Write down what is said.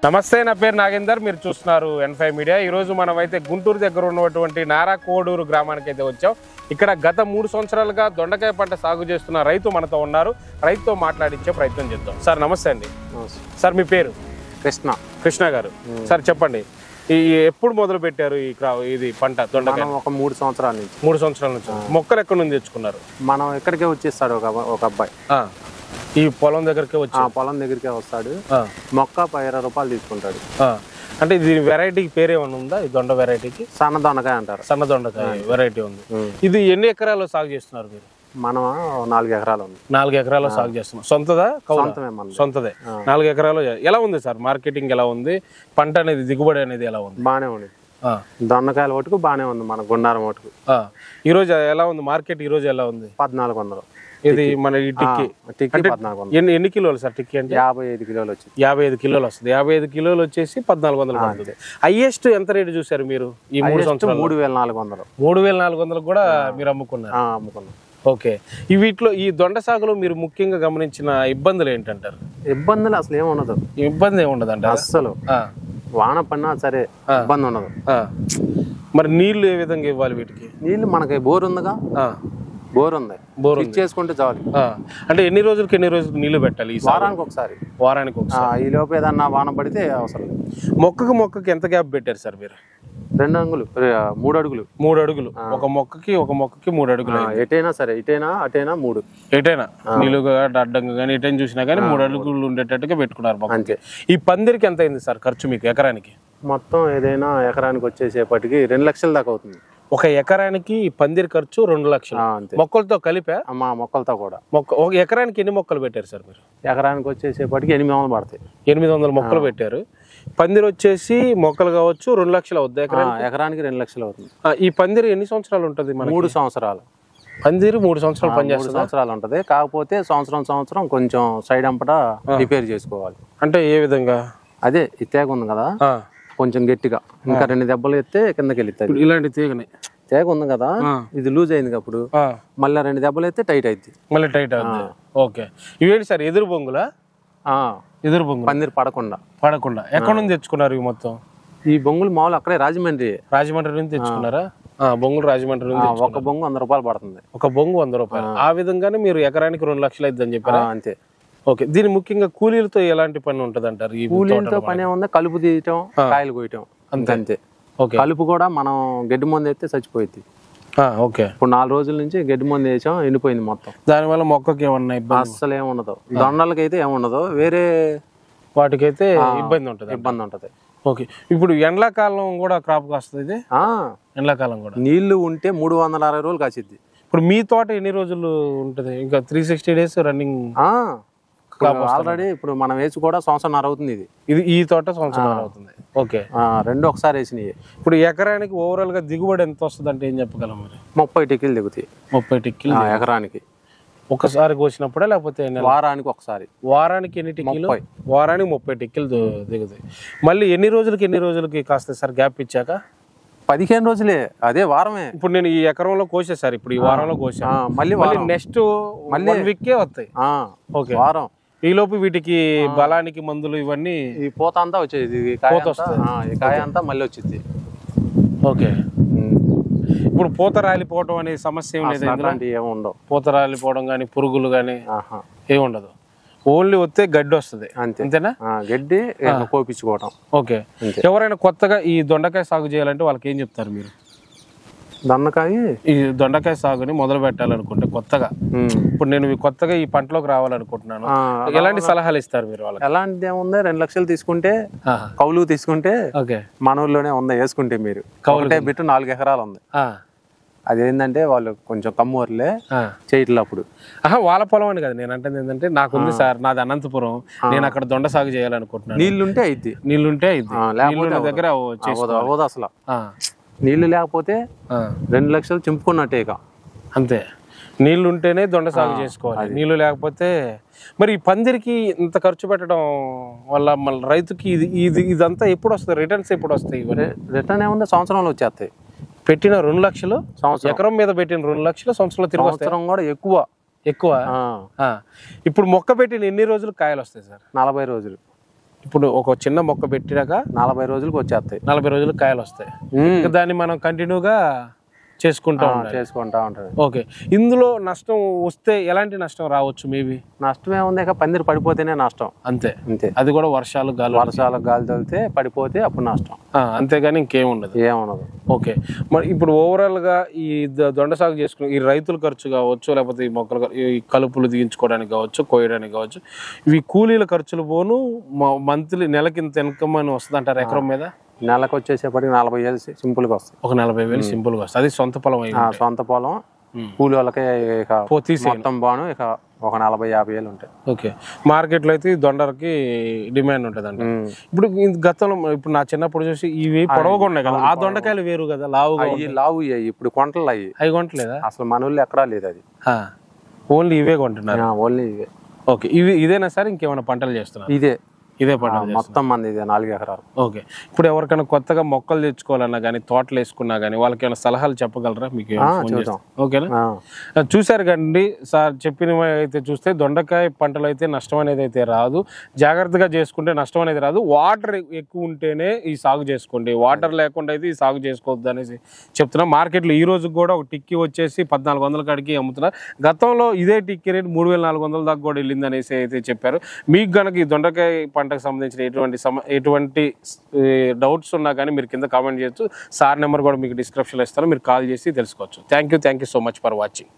నమస్తే, నా పేరు నాగేందర్. మీరు చూస్తున్నారు N5 మీడియా. ఈరోజు మనమైతే గుంటూరు దగ్గర ఉన్నటువంటి నారాకోడూరు గ్రామానికి అయితే వచ్చాం. ఇక్కడ గత 3 సంవత్సరాలుగా దొండకాయ పంట సాగు చేస్తున్న రైతు మనతో ఉన్నారు. రైతుతో మాట్లాడించే ప్రయత్నం చేద్దాం. సార్ నమస్తే అండి. సార్ మీ పేరు? కృష్ణ గారు. సార్ చెప్పండి, ఎప్పుడు మొదలు పెట్టారు ఇది పంట దొండకాయ? ఒక 3 సంవత్సరాల నుంచి. 3 సంవత్సరాల నుంచి. మొక్కలు ఎక్కడి నుంచి తెచ్చుకున్నారు? మనం ఇక్కడికే వచ్చేస్తాడు ఒక అబ్బాయి. ఈ పొలం దగ్గరకే వచ్చి పొలం దగ్గరికే వస్తాడు. మొక్క 20 రూపాయలు తీసుకుంటాడు. అంటే దీని వెరైటీకి పేరేమన్నా ఉందా? ఈ దొండ వెరైటీకి సన్న దొండకాయ అంటారు. సన్న దొండకాయ వెరైటీ ఉంది. ఇది ఎన్ని ఎకరాల్లో సాగు చేస్తున్నారు మీరు? మనం 4 ఎకరాలు ఉంది. 4 ఎకరాల్లో సాగు చేస్తున్నాం. సొంతదా? సొంతదే. 4 ఎకరాలు. ఎలా ఉంది సార్ మార్కెటింగ్? ఎలా ఉంది పంట అనేది? దిగుబడి అనేది ఎలా ఉంది? బాగానే ఉంది. దొండకాయల ఓటుకు బాగానే ఉంది. మన గుండారం ఓటుకు ఈ రోజు ఎలా ఉంది మార్కెట్? ఈ రోజు ఎలా ఉంది? 1400. ఇది మన ఈ టిక్కీ అంటే 1400. ఎన్ని కిలోలు సార్ టిక్కీ అంటే? 55 కిలోలు వచ్చింది. 55 కిలోలు వస్తుంది. 55 కిలోలు వచ్చేసి 1400 పడుతుంది. హైయెస్ట్ ఎంత రేటు చూసారు మీరు ఈ 3 సంవత్సరాలు? 3400. 3400 కూడా మీరు అమ్ముకున్నారు? అమ్ముకున్నాం. ఓకే. వీటిలో ఈ దొండ సాగులో మీరు ముఖ్యంగా గమనించిన ఇబ్బందులు ఏంటంటారు? ఇబ్బందులు అసలు ఏముండదు. ఇబ్బంది ఏముండదు అంటే అస్సలు. వాన పడినా సరే ఇబ్బంది ఉండదు. మరి నీళ్లు ఏ విధంగా ఇవ్వాలి వీటికి? నీళ్లు మనకి బోర్ ఉందిగా. బోర్ ఉంది. బోర్ చేసుకుంటే చాలు. అంటే ఎన్ని రోజులకి నీళ్లు పెట్టాలి? వారానికి ఒకసారి. ఈ లోపు ఏదన్నా వాన పడితే అవసరం. మొక్కకి ఎంత గ్యాప్ పెట్టారు సార్ మీరు? 2 అంగులు 3 అడుగులు. 3 అడుగులు. ఒక మొక్కకి 3 అడుగులు. ఎటైనా సరే, ఇటైనా అటైనా 3. ఎటైనా నీళ్ళుగా అడ్డంగా కానీ ఎటైనా చూసినా కానీ 3 అడుగులు ఉండేటట్టుగా పెట్టుకున్నారు. అంతే. ఈ పందిరికి ఎంత అయింది సార్ ఖర్చు మీకు ఎకరానికి? మొత్తం ఏదైనా ఎకరానికి వచ్చేసేపటికి 2 లక్షల దాకా అవుతుంది. ఒక ఎకరానికి పందిరి ఖర్చు 2 లక్షలు. మొక్కలతో కలిపా? మొక్కలతో కూడా. ఒక ఎకరానికి ఎన్ని మొక్కలు పెట్టారు సార్ మీరు? ఎకరానికి వచ్చేసేపటికి 800 పడతాయి. 800 మొక్కలు పెట్టారు. పందిరి వచ్చేసి మొక్కలు కావచ్చు 2 లక్షలు అవుతుంది ఎకరానికి 2 లక్షలు అవుతుంది. ఈ పందిరి ఎన్ని సంవత్సరాలు ఉంటుంది? 3 సంవత్సరాలు. పందిరి 3 సంవత్సరాలు పనిచేస్తుంది. 3 సంవత్సరాలు ఉంటది. కాకపోతే సంవత్సరం కొంచెం సైడ్ అంపట రిపేర్ చేసుకోవాలి. అంటే ఏ విధంగా? అదే ఈ తేగ ఉంది కదా, కొంచెం గట్టిగా ఇంకా 2 దెబ్బలు ఎత్తే కిందకి వెళ్తాయి. ఇలాంటి తేగ ఉంది కదా, ఇది లూజ్ అయింది. అప్పుడు మళ్ళీ 2 దెబ్బలు ఎత్తే టైట్ అయింది. మళ్ళీ టైట్ అవుతుంది. ఓకే. ఇవేంటి సార్ ఎదురు బొంగులా? ఎదురు బొంగు. పందిరి పడకుండా. ఎక్కడ నుంచి తెచ్చుకున్నారు ఇవి మొత్తం? ఈ బొంగులు మామూలు అక్కడే రాజమండ్రి నుంచి తెచ్చుకున్నారా? బొంగులు రాజమండ్రి నుంచి. ఒక బొంగు 100 రూపాయలు పడుతుంది. ఒక బొంగు 100 రూపాయలు. ఆ విధంగానే మీరు ఎకరానికి 2 లక్షలు అయిద్దని చెప్పారా? అంతే. ఓకే. దీని ముఖ్యంగా కూలీలతో ఎలాంటి పని ఉంటది అంటారు? కూలీలతో పని ఉంది, కలుపు తీయటం, కాయలు కోయటం. అంతే. ఓకే. కలుపు కూడా మనం గడ్డి మందు వేస్తే చచ్చిపోయింది. ఓకే. ఇప్పుడు 4 రోజుల నుంచి గడ్డి మందు వేసాం, ఎండిపోయింది మొత్తం. దానివల్ల మొక్కకి ఏమన్నా ఇబ్బంది? అస్సలు ఏముండదు. దొండలకైతే ఏముండదు, వేరే వాటికైతే ఇబ్బంది ఉంటది. ఓకే. ఇప్పుడు ఎండాకాలం కూడా క్రాప్ కాస్తుంది? ఎండాకాలం కూడా నీళ్లు ఉంటే 360 రోజులు కాసిద్ది. ఇప్పుడు మీ తోట ఎన్ని రోజులు ఉంటది? ఇంకా 360 డేస్ రన్నింగ్. ఆల్రెడీ ఇప్పుడు మనం వేసి కూడా 1.5 సంవత్సరం అవుతుంది. ఈ తోట 1.5 సంవత్సరం అవుతుంది. ఓకే. 2 ఒకసారి వేసినాయి. ఇప్పుడు ఎకరానికి ఓవరాల్ గా దిగుబడి ఎంత వస్తుంది అంటే ఏం చెప్పగలం మరి? 30 టిక్కీలు దిగుతాయి. 30 టిక్కీలు ఎకరానికి. ఒకసారి కోసినప్పుడే లేకపోతే వారానికి ఒకసారి? వారానికి ఎన్ని టిక్కీలు? వారానికి 30 టిక్కీలు దిగుతాయి. మళ్ళీ ఎన్ని రోజులకి కాస్త సార్ గ్యాప్ ఇచ్చాక? 15 రోజులే. అదే వారమే. ఇప్పుడు నేను ఈ ఎకరంలో కోసేసారు, ఇప్పుడు ఈ వారంలో కోసాను. మళ్ళీ నెక్స్ట్ 1 వీకే వస్తాయి. ఓకే. వారం. ఈ లోపు వీటికి బలానికి మందులు ఇవన్నీ ఈ పూత అంతా వచ్చేది. ఈ కాయ అంతా మళ్ళీ వచ్చింది. ఓకే. ఇప్పుడు పూత రాలిపోవడం అనే సమస్య ఏం లేదు? ఏముండవు. పూత రాలిపోవడం కానీ పురుగులు కానీ ఏముండదు. ఓన్లీ వస్తే గడ్డి వస్తుంది. అంతేనా? గడ్డి కోపించుకోవటం. ఓకే. ఎవరైనా కొత్తగా ఈ దొండకాయ సాగు చేయాలంటే వాళ్ళకి ఏం చెప్తారు మీరు? ఈ దొండకాయ సాగుని మొదలు పెట్టాలనుకుంటే కొత్తగా, ఇప్పుడు నేను కొత్తగా ఈ పంటలోకి రావాలనుకుంటున్నాను, ఎలాంటి సలహాలు ఇస్తారు మీరు వాళ్ళకి? ఎలాంటి ఏముంది, 2 లక్షలు తీసుకుంటే కౌలు తీసుకుంటే మన ఊర్లోనే ఉంది. వేసుకుంటే మీరు కౌలు బిట్టు 4 ఎకరాలు ఉంది. అదేంటంటే వాళ్ళు కొంచెం కమ్మూరులే చేయట్లేదు అప్పుడు. వాళ్ళ పొలం అని కదా నేను అంటే ఏంటంటే, నాకుంది సార్, నాది అనంతపురం, నేను అక్కడ దొండ సాగు చేయాలనుకుంటున్నాను. నీళ్లుంటే అయింది. దగ్గర అవ్వదు అసలు. నీళ్లు లేకపోతే 2 లక్షలు చింపుకున్నట్టే ఇక. అంతే. నీళ్లు ఉంటేనే దొండ సాగు చేసుకోవాలి, నీళ్లు లేకపోతే. మరి ఈ పందిరికి ఇంత ఖర్చు పెట్టడం వల్ల మళ్ళీ రైతుకి ఇదంతా ఎప్పుడు వస్తుంది? రిటర్న్స్ ఎప్పుడు వస్తాయి? రిటర్న్ ఏముంది, సంవత్సరంలో వచ్చేస్తాయి. పెట్టిన 2 లక్షలు ఎకరం మీద పెట్టిన 2 లక్షలు సంవత్సరంలో తిరిగి వస్తాయి. కూడా ఎక్కువ. ఇప్పుడు మొక్క పెట్టిన ఎన్ని రోజులు కాయలు వస్తాయి సార్? 40 రోజులు. ఇప్పుడు ఒక చిన్న మొక్క పెట్టినాక 40 రోజులకు వచ్చేస్తాయి. 40 రోజులు కాయలు వస్తాయి. దాన్ని మనం కంటిన్యూగా చేసుకుంటా ఉంటాం. ఓకే, ఇందులో నష్టం వస్తే ఎలాంటి నష్టం రావచ్చు? మేబీ నష్టం ఏముంది, ఇక పందిరి పడిపోతేనే నష్టం. అంతే. అది కూడా వర్షాలు గాలి తగిలితే పడిపోతే అప్పుడు నష్టం, అంతేగాని ఇంకేముండదు. ఓకే, మరి ఇప్పుడు ఓవరాల్ గా ఈ దొండ సాగు చేసుకుని ఈ రైతుల ఖర్చు కావచ్చు, లేకపోతే ఈ మొక్కలు ఈ కలుపులు దిగించుకోవడానికి కావచ్చు, కోయడానికి కావచ్చు, ఇవి కూలీల ఖర్చులు పోను మంత్లీ నెలకి ఇంత ఇన్కమ్ అని వస్తుంది అంటారు ఎకరం మీద? నెలకు వచ్చేసేపటికి 40,000 సింపుల్ గా వస్తాయి. ఒక 40,000 సింపుల్ గా వస్తుంది. అది సొంత పొలం సొంత పొలం. కూలి వాళ్ళకి మొత్తం బాను ఇక ఒక 40,000-50,000 ఉంటాయి. ఓకే, మార్కెట్ లో అయితే దొండరకి డిమాండ్ ఉంటుంది అంట. ఇప్పుడు గతంలో ఇప్పుడు నా చిన్నప్పుడు చూసి ఇవి పొడవుగా ఉన్నాయి కదా, ఆ దొండకాయలు వేరు కదా, లావుగా ఇప్పుడు కొంటలు అవి కొంటలేదా? అసలు మన ఊళ్ళో ఎక్కడా లేదు అది. ఓన్లీ ఇవే కొంటున్నారు? ఓన్లీ ఇవే. ఓకే, ఇదేనా సార్ ఇంకేమైనా పంటలు చేస్తున్నారు? ఇదే పంట మొత్తం మంది 4 ఎకరాలు. ఓకే, ఇప్పుడు ఎవరికైనా కొత్తగా మొక్కలు తెచ్చుకోవాలన్నా కానీ, తోటలు వేసుకున్నా కానీ వాళ్ళకి ఏమైనా సలహాలు చెప్పగలరా? మీకు ఓకేనా? చూసారు కండి సార్ చెప్పినవి అయితే చూస్తే దొండకాయ పంటలు అయితే నష్టం అనేది అయితే రాదు. జాగ్రత్తగా చేసుకుంటే నష్టం అనేది రాదు. వాటర్ ఎక్కువ ఉంటేనే ఈ సాగు చేసుకోండి, వాటర్ లేకుండా అయితే ఈ సాగు చేసుకోవద్దు అనేసి చెప్తున్నా. మార్కెట్లో ఈ రోజు కూడా ఒక టిక్కీ వచ్చేసి 1400 కాడికి అమ్ముతున్నారు. గతంలో ఇదే టిక్కీ రేట్ 3,400 దాకా కూడా వెళ్ళింది అనేసి అయితే చెప్పారు. మీకు కనుక ఈ దొండకాయ పంటకు సంబంధించిన ఎటువంటి డౌట్స్ ఉన్నా కానీ మీరు కింద కామెంట్ చేయొచ్చు. సార్ నెంబర్ కూడా మీకు డిస్క్రిప్షన్లో ఇస్తాను, మీరు కాల్ చేసి తెలుసుకోవచ్చు. Thank you so much for watching.